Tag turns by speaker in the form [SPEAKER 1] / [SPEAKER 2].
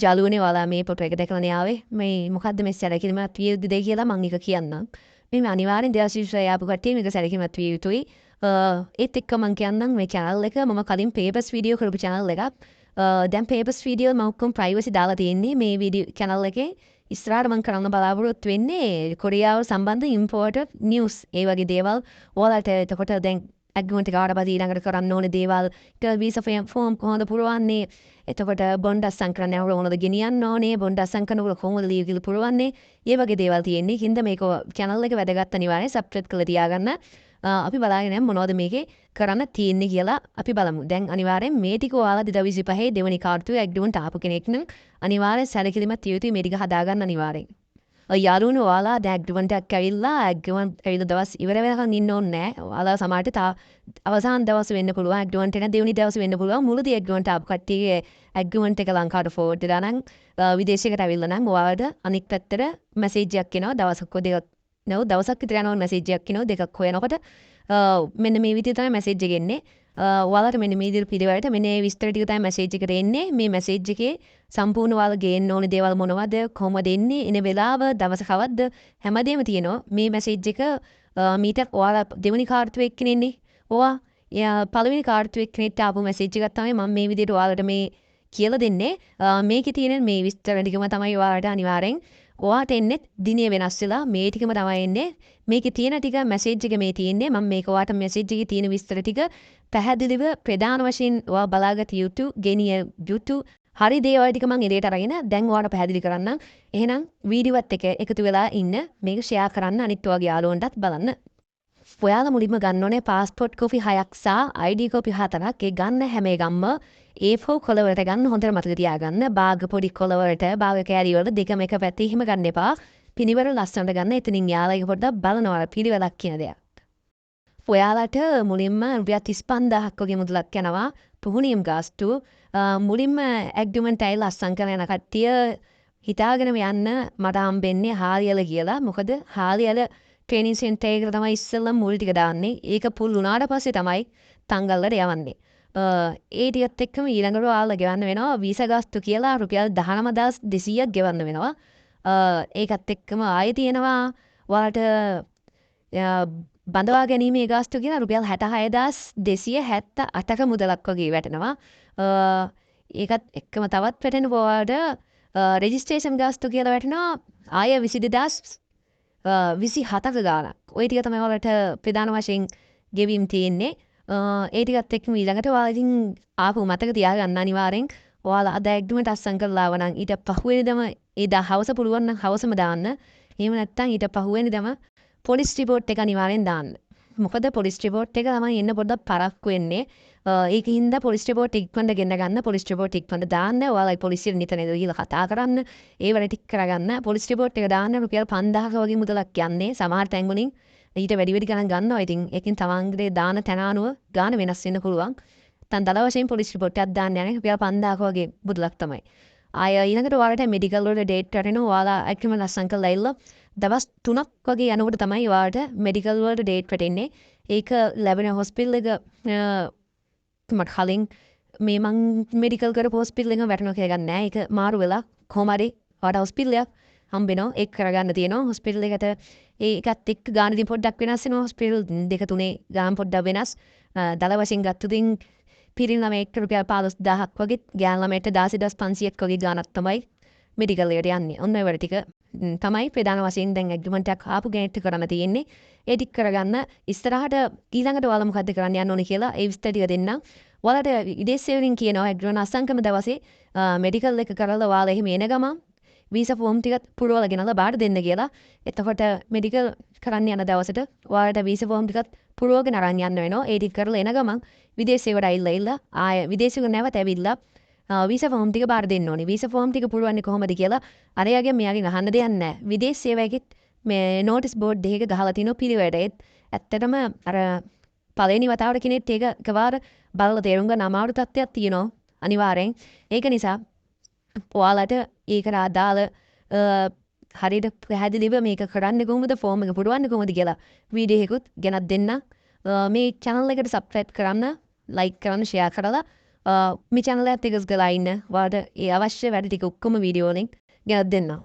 [SPEAKER 1] ජලුවනේ ඔයාලා මේ ෆොටෝ එක දැකලානේ ආවේ. මේ මොකද්ද මේ සැලකිලිමත් විය යුතුද කියලා මම එක කියන්නම්. මේ අනිවාර්යෙන් දේශීශ්‍රය ආපු කට්ටිය මේක සැලකිලිමත් විය යුතුයි. ඒත් එක්ක මම කියන්නම් මේ channel එක මම කලින් papers video කරපු channel එකක්. දැන් papers video මම ඔක්කොම privacy දාලා තියෙන්නේ මේ video channel එකේ. ඉස්සරහට මම කරන්න බලාපොරොත්තු වෙන්නේ කොරියාව සම්බන්ධ imported news ඒ වගේ දේවල්. ඔයාලට එතකොට දැන් ඇග්‍රිමන්ට් එක ආවට පස්සේ ඊළඟට කරන්න ඕනේ දේවල් වීසා ෆෝම් කොහොමද පුරවන්නේ එතකොට බොන්ඩ් අස්සම් කරන්න යනකොට මොනවද ගෙනියන්න ඕනේ බොන්ඩ් අස්සම් කරනකොට කොහොමද ලීව් කියලා පුරවන්නේ මේ වගේ දේවල් තියෙන්නේ හින්දා මේක channel එක වැදගත් අනිවාර්යෙන් subscribe කරලා තියාගන්න අපි බලාගෙන යමු මොනවද මේකේ කරන්න තියෙන්නේ කියලා අපි බලමු දැන් අනිවාර්යෙන් මේ ටික ඔයාලා 2025 දෙවනි කාර්තුවේ ඇග්‍රිමන්ට් ආපු කෙනෙක් නම් අනිවාර්යෙන් සැලකිලිමත් තිය යුතුයි මේ ටික හදාගන්න අනිවාර්යෙන් යාළුවනේ ඔයාලා දැන් ඇග්‍රිමන්ට් එකක් ඇවිල්ලා ඇග්‍රිමන්ට් ඇවිල්ලා දවස් ඉවර වෙනකන් ඉන්න ඕනේ නැහැ. ඔයාලා සමහරට අවසාන දවස් වෙන්න පුළුවන් ඇග්‍රිමන්ට් එක දෙවෙනි දවස් වෙන්න පුළුවන් මුලදී ඇග්‍රිමන්ට් ආපු කට්ටියගේ ඇග්‍රිමන්ට් එක ලංකාවට ෆෝවර්ඩ් වෙලා නම් විදේශයකට ඇවිල්ලා නම් ඔයාලට අනිත් පැත්තට මැසේජ් එකක් එනවා දවසක් දෙකක් නෝ දවසක් විතර යනවා මැසේජ් එකක් එනවා දෙකක් හොයනකොට මෙන්න මේ විදිහට තමයි මැසේජ් එක එන්නේ. ඔයාලට මෙන්න මේ විදිහට පිළිවෙලට මෙන්න මේ විස්තර ටික තමයි මැසේජ් එකට එන්නේ. මේ මැසේජ් එකේ සම්පූර්ණ ඔයාලා ගේන්න ඕනේ දේවල් මොනවද කොහොමද එන්නේ එන වෙලාව දවස කවද්ද හැමදේම තියෙනවා. මේ මැසේජ් එක මීට ඔයාලා දෙවෙනි කාර්තුවේ එක්කනේ ඉන්නේ. ඔයා පළවෙනි කාර්තුවේ එක්කෙනෙක්ට ආපු මැසේජ් එකක් තමයි මම මේ විදිහට ඔයාලට මේ කියලා දෙන්නේ. මේකේ තියෙන මේ විස්තර ටිකම තමයි ඔයාලට අනිවාර්යෙන් ඔයාට එන්නේ දිනේ වෙනස් වෙලා මේ ටිකම තමයි එන්නේ. මේකේ තියෙන ටික මැසේජ් එක මේ තියෙන්නේ. මම මේක ඔයාට මැසේජ් එකේ තියෙන විස්තර ටික පැහැදිලිව ප්‍රධාන වශයෙන් ඔයා බලාගත යුතු ගෙනිය යුතු හරි දේවල් ටික මම එළියට අරගෙන දැන් ඔයාලට පැහැදිලි කරන්නම්. එහෙනම් වීඩියෝවත් එක එකතු වෙලා ඉන්න මේක ෂෙයා කරන්න අනිත් ඔයාගේ යාළුවන්ටත් බලන්න. ඔයාලා මුලින්ම ගන්න ඕනේ passport copy 6ක් සහ ID copy 4ක්. ඒ ගන්න හැම එකක්ම A4 කොළ වලට ගන්න හොඳට මතක තියාගන්න. බාග පොඩි කොළ වලට බාග කෑලි වල දෙකම එක පැත්තේ හිම ගන්න එපා. පිනිවර ලස්සනට ගන්න. එතනින් යාළා එක පොඩ්ඩක් බලනවා පිළිවෙලක් කියන දෙයක්. ඔයාලට මුලින්ම රුපියල් 35000ක් වගේ මුදලක් යනවා. පුහුණියම් ගාස්තු මුලින්ම ඇග්‍රිමන්ට් ඇයිල් අස්සම් කරන යන කට්ටිය හිතාගෙන යන්න මට හම්බෙන්නේ හාලියල කියලා. මොකද හාලියල ට්‍රේනින් සෙන්ටර් එකට තමයි ඉස්සෙල්ලම මුල් ටික දාන්නේ. ඒක පුල් වුණාට පස්සේ තමයි තංගල්ලට යවන්නේ. ඒ ටිකත් එක්කම ඊළඟට ඔයාලා ගෙවන්න වෙනවා වීසා ගාස්තු කියලා රුපියල් 19200ක් ගෙවන්න වෙනවා. ඒකත් එක්කම ආයෙ තියෙනවා ඔයාලට බඳවා ගැනීමේ ගාස්තු කියලා රුපියල් 66278ක මුදලක් වගේ වැටෙනවා. ඒකත් එක්කම තවත් වැටෙන ඔයාලට රෙජිස්ට්‍රේෂන් ගාස්තු කියලා වැටෙනවා ආයෙ 22027ක ගාණක්. ওই ටික තමයි ඔයාලට ප්‍රධාන වශයෙන් ගෙවීම් තියෙන්නේ. ඒ ටිකත් එක්කම ඊළඟට ඔයාලා ඉතින් ආපහු මතක තියාගන්න අනිවාර්යෙන් ඔයාලා අද ඇග්‍රිමන්ට් අස්සම් කරලා ආව නම් ඊට පහුවෙනිදම ඒ හවස පුළුවන් නම් හවසම දාන්න. එහෙම නැත්නම් ඊට පහුවෙනිදම පොලිස් රිපෝට් එක අනිවාර්යෙන් දාන්න. මොකද පොලිස් රිපෝට් එක තමයි එන්න පොඩ්ඩක් පරක්කු වෙන්නේ. ඒකින්ද පොලිස් රිපෝට් ඉක්මනට ගෙන්න ගන්න පොලිස් රිපෝට් ඉක්මනට දාන්න. ඔයාලා පොලිසියට නිතර ගිහලා කතා කරන්න. ඒ වල ටික කරගන්න. පොලිස් රිපෝට් එක දාන්න රුපියල් 5000ක වගේ මුදලක් යන්නේ. සමහර තැන් වලින් ඊට වැඩි වැඩි ගණන් ගන්නවා. ඉතින් ඒකෙන් තමන්ගේ දාන තැන අනුව ගාන වෙනස් වෙන්න පුළුවන්. තන් දල වශයෙන් පොලිස් රිපෝට් එකක් දාන්න යන්නේ රුපියල් 5000ක වගේ මුදලක් තමයි. ආය ඊළඟට ඔයාලට මෙඩිකල් වල ඩේට් වැටෙනවා. ඔයාලා ඇග්‍රිමන්ට් අස්සම් කරලා ඉල්ල දවස් 3ක් වගේ යනකොට තමයි ඔයාලට මෙඩිකල් වලට ඩේට් වැටෙන්නේ. ඒක ලැබෙන හොස්පිටල් එක මට කලින් මේ මං මෙඩිකල් කරපු හොස්පිටල් එක වැටෙනවා කියලා ගන්න නෑ. ඒක මාරු වෙලා කොහොම හරි ඔයාලට හොස්පිටල් එකක් හම්බෙනවා. ඒක කරගන්න තියෙනවා. හොස්පිටල් එකට ඒකත් එක්ක ගාන ඉතින් පොඩ්ඩක් වෙනස් වෙනවා. හොස්පිටල් දෙක තුනේ ගාන පොඩ්ඩක් වෙනස්. දල වශයෙන් ගත්තොතින් පිරිමි ළමයෙක්ට රුපියල් 15000ක් වගේ ගෑනු ළමයට 16500ක් වගේ ගාණක් තමයි මෙඩිකල් එකට යන්නේ. ඔන්න ඔය වල ටික තමයි ප්‍රධාන වශයෙන් දැන් ඇග්‍රිමන්ට් එකක් ආපු කෙනෙක්ට කරන්න තියෙන්නේ. ඒ ටික කරගන්න ඉස්සරහට ඊළඟට ඔයාලා මොකද්ද කරන්න යන්න ඕනේ කියලා ඒ විස්තර ටික දෙන්නම්. ඔයාලට විදේශ වලින් කියනවා ඇග්‍රිමන්ට් අස්සම්කම දවසේ මෙඩිකල් එක කරලා ඔයාලා එහෙම එන ගමන් වීසා ෆෝම් ටිකත් පුරවලා ගෙනලා බාර දෙන්න කියලා. එතකොට මෙඩිකල් කරන්න යන දවසට ඔයාලට වීසා ෆෝම් ටිකත් පුරවගෙන අරන් යන්න වෙනවා. ඒ ටික කරලා එන ගමන් විදේශේකට ඇවිල්ලා ආය විදේශෙක නැවත ඇවිල්ලා වීසා ෆෝම් ටික බාර දෙන්න ඕනේ. වීසා ෆෝම් ටික පුරවන්නේ කොහොමද කියලා අරයාගේ මෙයාගෙන් අහන්න දෙයක් නැහැ. විදේශ සේවයකෙත් මේ නෝටිස් බෝඩ් දෙකක ගහලා තිනෝ පිළිවෙලට. ඇත්තටම අර පළවෙනි වතාවට කෙනෙක් ඒක එකපාර බලලා තේරුම් ගන්න අමාරු තත්ත්වයක් තියෙනවා අනිවාර්යෙන්. ඒක නිසා ඔයාලට ඒකට අදාළ හරියට පැහැදිලිව මේක කරන්නේ කොහොමද ෆෝම් එක පුරවන්නේ කොහොමද කියලා වීඩියෝ එකකුත් ගෙනත් දෙන්න. මේ channel එකට subscribe කරන්න, like කරන්න, share කරලා මේ channel එකත් එක්ක ගලා ඉන්න. ඔයාලට ඒ අවශ්‍ය වැඩ ටික ඔක්කොම වීඩියෝ වලින් ගෙනත් දෙන්නම්.